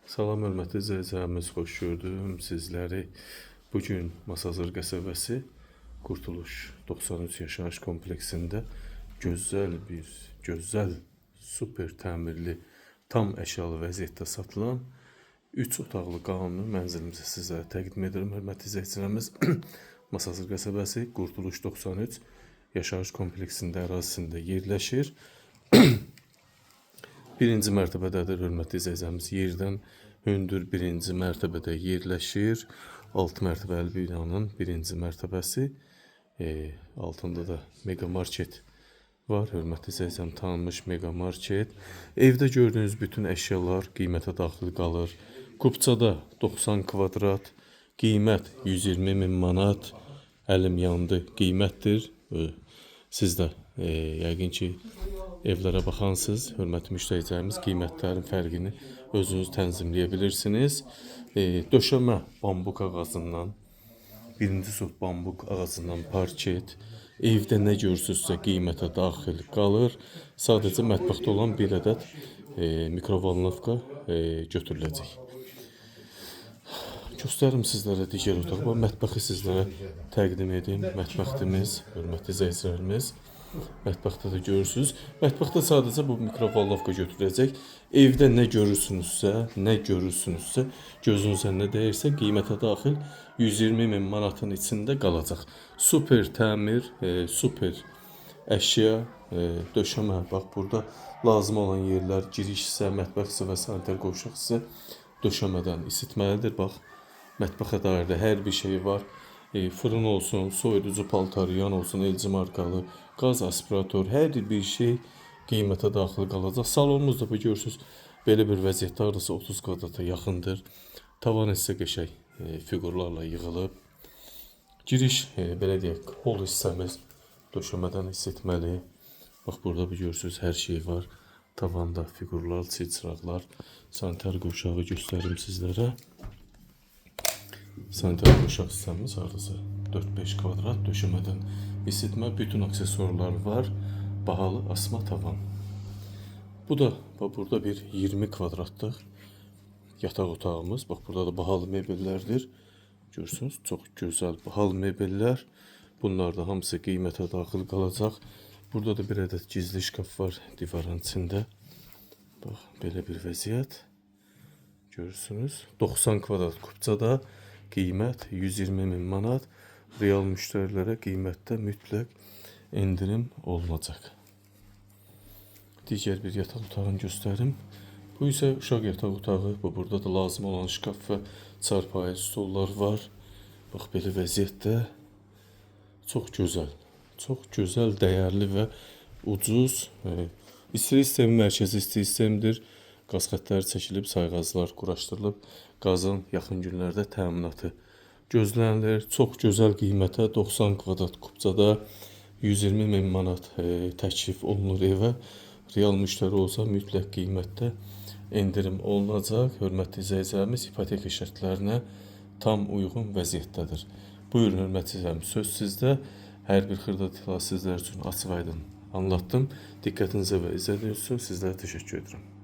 Salam hörmətli izləyicilərimiz, xoş gördüm sizləri. Bugün Masazır qəsəbəsi Qurtuluş 93 yaşayış kompleksində gözəl, super təmirli, tam əşyalı vəziyyətdə satılan 3 otaqlı qanuni mənzilimizi sizlərə təqdim edirəm. Hörmətli izləyicilərimiz, Masazır qəsəbəsi Qurtuluş 93 yaşayış kompleksində ərazisində yerləşir. Birinci mərtəbədədir hörmətli izləyicilərimiz. Yerdən hündür birinci mərtəbədə yerləşir. 6 mərtəbəli binanın birinci mərtəbəsi. Altında da mega market var. Hörmətli izləyicilərim, tanınmış mega market. Evdə gördüyünüz bütün əşyalar qiymətə daxil qalır. Kupçada 90 kvadrat, qiymət 120 min manat. Əlim yandı qiymətdir. Siz də yəqin ki evlərə baxansınız, hörmətli müştəricilərimiz, qiymətlərin fərqini özünüz tənzimləyə bilirsiniz. Döşəmə bambuk ağacından, birinci sort bambuk ağacından parket, evdə nə görürsünüzsə qiymətə daxil qalır. Sadəcə mətbəxdə olan bir ədəd mikrovalnovka götürüləcək. Göstərim sizlərə digər otaq. Mətbəxi sizlərə təqdim edim. Mətbəximiz, hörmətli izləyicilərimiz. Mətbəxdə də görürsünüz. Mətbəxdə sadəcə bu mikrovalnovka götürüləcək. Evdə nə görürsünüzsə, gözünüzə nə dəyirsə qiymətə daxil 120 min manatın içində qalacaq. Super təmir, super əşya, döşəmə. Bax, burada lazım olan yerlər, giriş hissə, mətbəx hissə və sanitar qovşaq hissə döşəmədən isitməlidir. Bax, mətbəxə dair də hər bir şey var. Fırın olsun, soyuducu paltaryan olsun, LG markalı, qaz aspirator, hər bir şey qiymətə daxil qalacaq. Salonumuz da bu görürsünüz, belə bir vəziyyətdə arası 30 kvadrata yaxındır. Tavan hissə qəşəng fiqurlarla yığılıb. Giriş, belə deyək, hol hissəmiz döşəmədən isitməli. Bax, burada bu görürsünüz, hər şey var. Tavanda fiqurlar, çılçıraqlar, sanitar qovşağı göstərim sizlərə. Sanitar qovşaq hissəmiz hardasa 4-5 kvadrat, döşəmədən isitmə, bütün aksesuarlar var. Bahalı asma tavan. Bu da burada bir 20 kvadratlıq yataq otağımız. Bax, burada da bahalı mebellərdir. Görürsünüz, çox gözəl bahalı mebellər. Bunlar da hamısı qiymətə daxil qalacaq. Burada da bir ədəd gizli şkaf var divarın içində. Bax, belə bir vəziyyət. Görürsünüz, 90 kvadrat kupçada qiymət 120 min manat. Real müştərilərə qiymətdə mütləq endirim olunacaq. Digər bir yataq otağını göstərim. Bu isə uşaq yataq otağı. Burada da lazım olan şkaf və çarpayı stollar var. Bax, belə vəziyyətdə çox gözəl, dəyərli və ucuz. İstiri sistemi mərkəzi istiri sistemidir. Qaz xətləri çəkilib, sayğaclar quraşdırılıb. Qazın yaxın günlərdə təminatı gözlənilir. Çox gözəl qiymətə 90 kvadrat kupçada 120 min manat təklif olunur evə. Real müştəri olsa mütləq qiymətdə endirim olunacaq. Hörmətli izləyicilərimiz, ipoteka şərtlərinə tam uyğun vəziyyətdədir. Buyurun hörmətli izləyicilərimiz, söz sizdə. Hər bir xırda detal sizlər üçün açıq aydın anlattım. Diqqətinizə və izlədiyiniz üçün sizlərə təşəkkür edirəm.